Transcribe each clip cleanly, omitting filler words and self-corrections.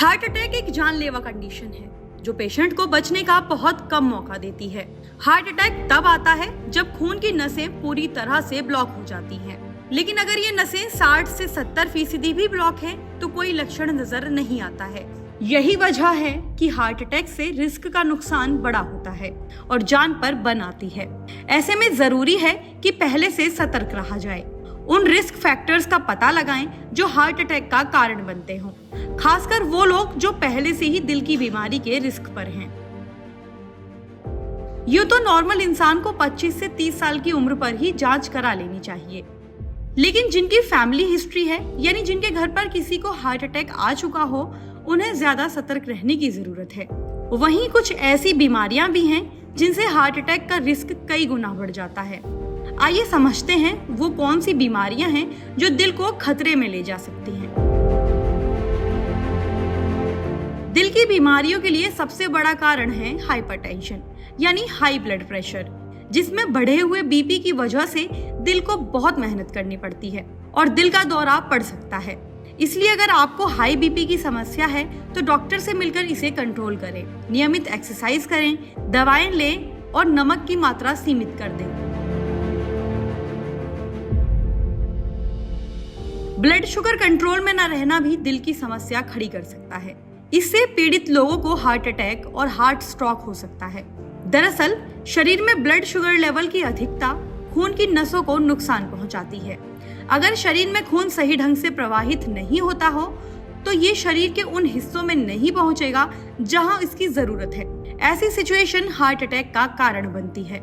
Heart attack एक जानलेवा condition है जो पेशेंट को बचने का बहुत कम मौका देती है। हार्ट अटैक तब आता है जब खून की नसें पूरी तरह से ब्लॉक हो जाती हैं। लेकिन अगर ये नसें 60 से 70% भी ब्लॉक हैं, तो कोई लक्षण नजर नहीं आता है। यही वजह है कि हार्ट अटैक से रिस्क का नुकसान बड़ा होता है और जान पर बन आती है। ऐसे में जरूरी है कि पहले से सतर्क रहा जाए, उन रिस्क फैक्टर्स का पता लगाएं जो हार्ट अटैक का कारण बनते हों, खासकर वो लोग जो पहले से ही दिल की बीमारी के रिस्क पर हैं। यूं तो नॉर्मल इंसान को 25 से 30 साल की उम्र पर ही जांच करा लेनी चाहिए, लेकिन जिनकी फैमिली हिस्ट्री है, यानी जिनके घर पर किसी को हार्ट अटैक आ चुका हो, उन्हें ज्यादा सतर्क रहने की जरूरत है। वहीं कुछ ऐसी बीमारियां भी हैं जिनसे हार्ट अटैक का रिस्क कई गुना बढ़ जाता है। आइए समझते हैं वो कौन सी बीमारियां हैं जो दिल को खतरे में ले जा सकती हैं। दिल की बीमारियों के लिए सबसे बड़ा कारण है हाइपरटेंशन, यानी हाई ब्लड प्रेशर, जिसमें बढ़े हुए बीपी की वजह से दिल को बहुत मेहनत करनी पड़ती है और दिल का दौरा पड़ सकता है। इसलिए अगर आपको हाई बीपी की समस्या है तो डॉक्टर से मिलकर इसे कंट्रोल करें, नियमित एक्सरसाइज करें, दवाएं लें और नमक की मात्रा सीमित कर दें। ब्लड शुगर कंट्रोल में न रहना भी दिल की समस्या खड़ी कर सकता है। इससे पीड़ित लोगों को हार्ट अटैक और हार्ट स्ट्रोक हो सकता है। दरअसल शरीर में ब्लड शुगर लेवल की अधिकता खून की नसों को नुकसान पहुंचाती है। अगर शरीर में खून सही ढंग से प्रवाहित नहीं होता हो तो ये शरीर के उन हिस्सों में नहीं पहुंचेगा जहां इसकी जरूरत है। ऐसी सिचुएशन हार्ट अटैक का कारण बनती है।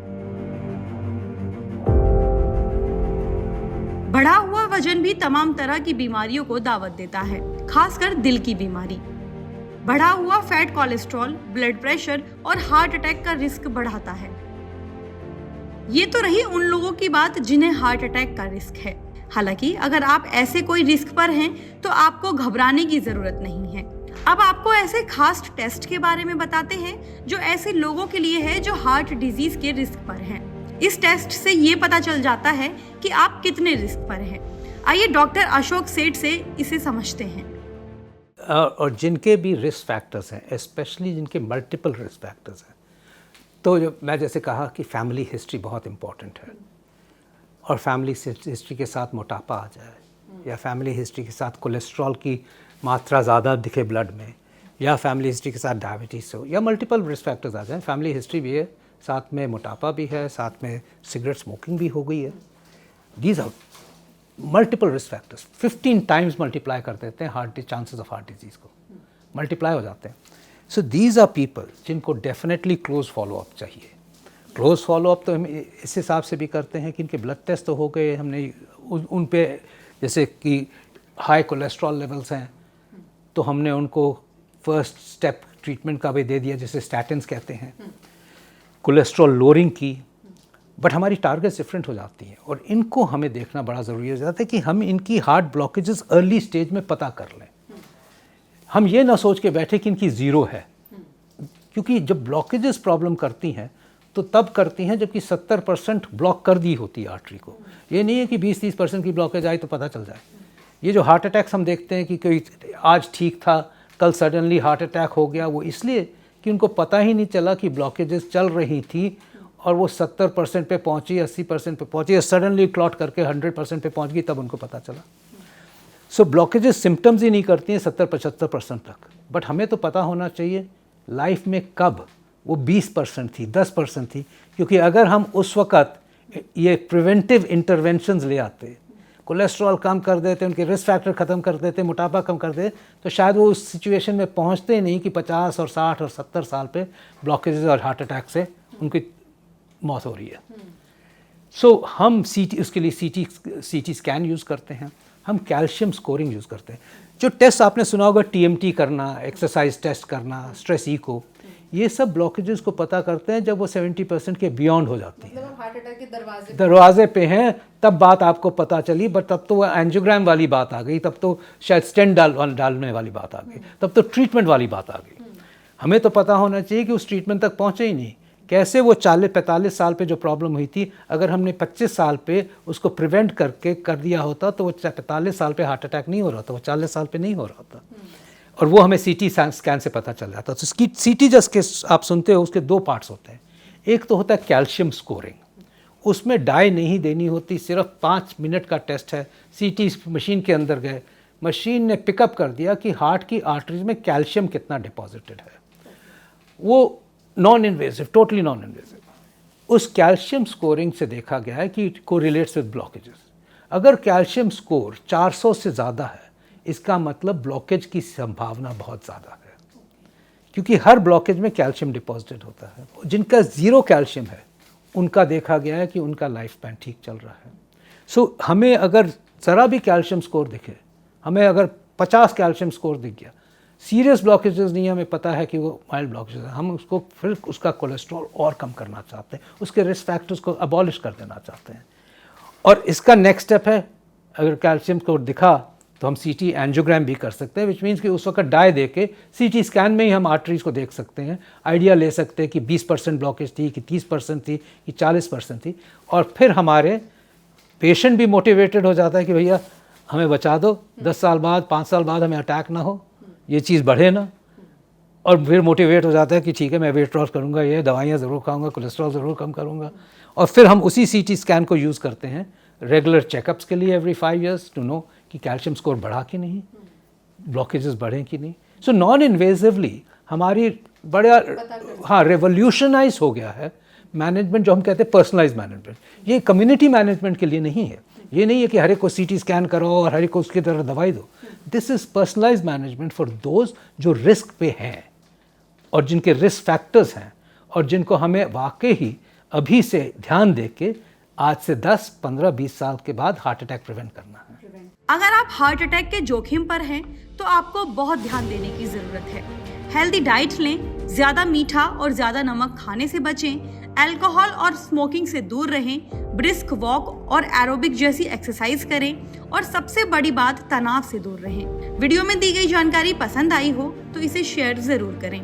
बढ़ा हुआ वजन भी तमाम तरह की बीमारियों को दावत देता है, खासकर दिल की बीमारी। बढ़ा हुआ फैट कोलेस्ट्रॉल ब्लड प्रेशर और हार्ट अटैक का रिस्क बढ़ाता है। ये तो रही उन लोगों की बात जिन्हें हार्ट अटैक का रिस्क है। हालांकि अगर आप ऐसे कोई रिस्क पर हैं तो आपको घबराने की जरूरत नहीं है। अब आपको ऐसे खास टेस्ट के बारे में बताते हैं जो ऐसे लोगों के लिए है जो हार्ट डिजीज के रिस्क पर हैं। इस टेस्ट से ये पता चल जाता है कि आप कितने रिस्क पर हैं। आइए डॉक्टर अशोक सेठ से इसे समझते हैं। और जिनके भी रिस्क फैक्टर्स हैं, स्पेशली जिनके मल्टीपल रिस्क फैक्टर्स हैं, तो मैं जैसे कहा कि फैमिली हिस्ट्री बहुत इम्पॉर्टेंट है। और फैमिली हिस्ट्री के साथ मोटापा आ जाए, या फैमिली हिस्ट्री के साथ कोलेस्ट्रॉल की मात्रा ज़्यादा दिखे ब्लड में, या फैमिली हिस्ट्री के साथ डायबिटीज़ हो, या मल्टीपल रिस्क फैक्टर्स आ जाए। फैमिली हिस्ट्री भी है, साथ में मोटापा भी है, साथ में सिगरेट स्मोकिंग भी हो गई है। These are multiple risk factors. 15 times multiply कर देते हैं heart chances of heart disease को, मल्टीप्लाई हो जाते हैं। सो दीज आर पीपल जिनको डेफिनेटली क्लोज फॉलोअप चाहिए। क्लोज फॉलोअप तो हम इस हिसाब से भी करते हैं कि इनके ब्लड टेस्ट तो हो गए, हमने उन पे जैसे कि हाई कोलेस्ट्रॉल लेवल्स हैं तो हमने उनको फर्स्ट स्टेप ट्रीटमेंट का भी दे दिया, जिसे स्टैटिन्स कहते हैं, कोलेस्ट्रॉल लोअरिंग की। बट हमारी टारगेट्स डिफरेंट हो जाती हैं और इनको हमें देखना बड़ा ज़रूरी हो जाता है कि हम इनकी हार्ट ब्लॉकेजेस अर्ली स्टेज में पता कर लें। हम ये ना सोच के बैठे कि इनकी ज़ीरो है, क्योंकि जब ब्लॉकेजेस प्रॉब्लम करती हैं तो तब करती हैं जबकि 70% ब्लॉक कर दी होती है आर्टरी को। ये नहीं है कि 20-30% की ब्लॉकेज आई तो पता चल जाए। ये जो हार्ट अटैक्स हम देखते हैं कि कोई आज ठीक था, कल सडनली हार्ट अटैक हो गया, वो इसलिए कि उनको पता ही नहीं चला कि ब्लॉकेजेस चल रही थी और वो 70% पे पहुंची, 80% पे पहुंची, या सडनली क्लॉट करके 100% पे पहुंच गई, तब उनको पता चला। सो ब्लॉकेजेस सिम्टम्स ही नहीं करती हैं 70-75% तक। बट हमें तो पता होना चाहिए लाइफ में कब वो 20% थी, 10% थी, क्योंकि अगर हम उस वक़्त ये प्रिवेंटिव इंटरवेंशंस ले आते, कोलेस्ट्रॉल कम कर देते, उनके रिस्क फैक्टर ख़त्म कर देते, मोटापा कम कर देते, तो शायद वो उस सिचुएशन में पहुंचते ही नहीं कि 50 और 60 और 70 साल पे ब्लॉकेजेस और हार्ट अटैक से उनकी मौत हो रही है। सो हम उसके लिए सीटी स्कैन यूज़ करते हैं, हम कैल्शियम स्कोरिंग यूज़ करते हैं। जो टेस्ट आपने सुना होगा, TMT करना, एक्सरसाइज टेस्ट करना, स्ट्रेस इको, ये सब ब्लॉकेजेस को पता करते हैं जब वो 70% के बियॉन्ड हो जाती है। मतलब हार्ट अटैक के दरवाजे पे हैं, तब बात आपको पता चली। बट तब तो वो एंजियोग्राम वाली बात आ गई, तब तो शायद स्टेंट डालने वाली बात आ गई, तब तो ट्रीटमेंट वाली बात आ गई। हमें तो पता होना चाहिए कि उस ट्रीटमेंट तक पहुँचे ही नहीं। कैसे वो 40-45 साल पे जो प्रॉब्लम हुई थी, अगर हमने 25 साल पे उसको प्रिवेंट करके कर दिया होता तो वो 45 साल पे हार्ट अटैक नहीं हो रहा था, वो 40 साल पे नहीं हो रहा था। और वो हमें सीटी स्कैन से पता चल जाता है। तो सीटी जैसे आप सुनते हो उसके 2 पार्ट्स होते हैं। एक तो होता है कैल्शियम स्कोरिंग, उसमें डाई नहीं देनी होती, सिर्फ 5 मिनट का टेस्ट है। सीटी मशीन के अंदर गए, मशीन ने पिकअप कर दिया कि हार्ट की आर्टरीज में कैल्शियम कितना डिपॉजिटेड है। वो non invasive, totally non invasive. उस कैल्शियम स्कोरिंग से देखा गया है कि कोरिलेट्स विद ब्लॉकेजेस। अगर कैल्शियम स्कोर 400 से ज़्यादा है, इसका मतलब ब्लॉकेज की संभावना बहुत ज़्यादा है, क्योंकि हर ब्लॉकेज में कैल्शियम डिपॉजिटेड होता है। जिनका 0 कैल्शियम है उनका देखा गया है कि उनका लाइफ स्पैन ठीक चल रहा है। सो हमें अगर ज़रा भी कैल्शियम स्कोर दिखे, हमें अगर 50 कैल्शियम स्कोर दिख गया, सीरियस ब्लॉकेजेस नहीं, हमें पता है कि वो माइल्ड ब्लॉकेजेस है, हम उसको फिर उसका कोलेस्ट्रॉल और कम करना चाहते हैं, उसके रिस्क फैक्टर्स को अबॉलिश कर देना चाहते हैं। और इसका नेक्स्ट स्टेप है, अगर कैल्शियम स्कोर दिखा तो हम सीटी एंजियोग्राम भी कर सकते हैं, विच मीन्स कि उस वक्त डाई दे के सीटी स्कैन में ही हम आर्टरीज को देख सकते हैं, आइडिया ले सकते हैं कि 20% ब्लॉकेज थी, कि 30% थी, कि 40% थी। और फिर हमारे पेशेंट भी मोटिवेटेड हो जाता है कि भैया हमें बचा दो, 10 साल बाद 5 साल बाद हमें अटैक ना हो, ये चीज़ बढ़े ना। और फिर मोटिवेट हो जाता है कि ठीक है मैं वेट लॉस करूँगा, ये दवाइयाँ ज़रूर खाऊँगा, कोलेस्ट्रॉल ज़रूर कम करूँगा। और फिर हम उसी सीटी स्कैन को यूज़ करते हैं रेगुलर चेकअप्स के लिए एवरी 5 years टू नो कि कैल्शियम स्कोर बढ़ा कि नहीं, ब्लॉकेजेस बढ़े कि नहीं। सो नॉन इन्वेजिवली हमारी बड़ा रेवोल्यूशनाइज हो गया है मैनेजमेंट, जो हम कहते हैं पर्सनलाइज मैनेजमेंट। ये कम्युनिटी मैनेजमेंट के लिए नहीं है, ये नहीं है कि हर एक को सीटी स्कैन करो और हर एक को उसकी तरह दवाई दो। This is personalise management for those जो रिस्क पे हैं और जिनके रिस्क फैक्टर्स हैं और जिनको हमें वाकई ही अभी से ध्यान दे के आज से 10, 15, 20 साल के बाद हार्ट अटैक प्रिवेंट करना है। अगर आप हार्ट अटैक के जोखिम पर हैं तो आपको बहुत ध्यान देने की जरूरत है। हेल्दी डाइट लें, ज्यादा मीठा और ज्यादा नमक खाने से बचें, अल्कोहल और स्मोकिंग से दूर रहें, ब्रिस्क वॉक और एरोबिक जैसी एक्सरसाइज करें और सबसे बड़ी बात, तनाव से दूर रहें। वीडियो में दी गई जानकारी पसंद आई हो तो इसे शेयर जरूर करें।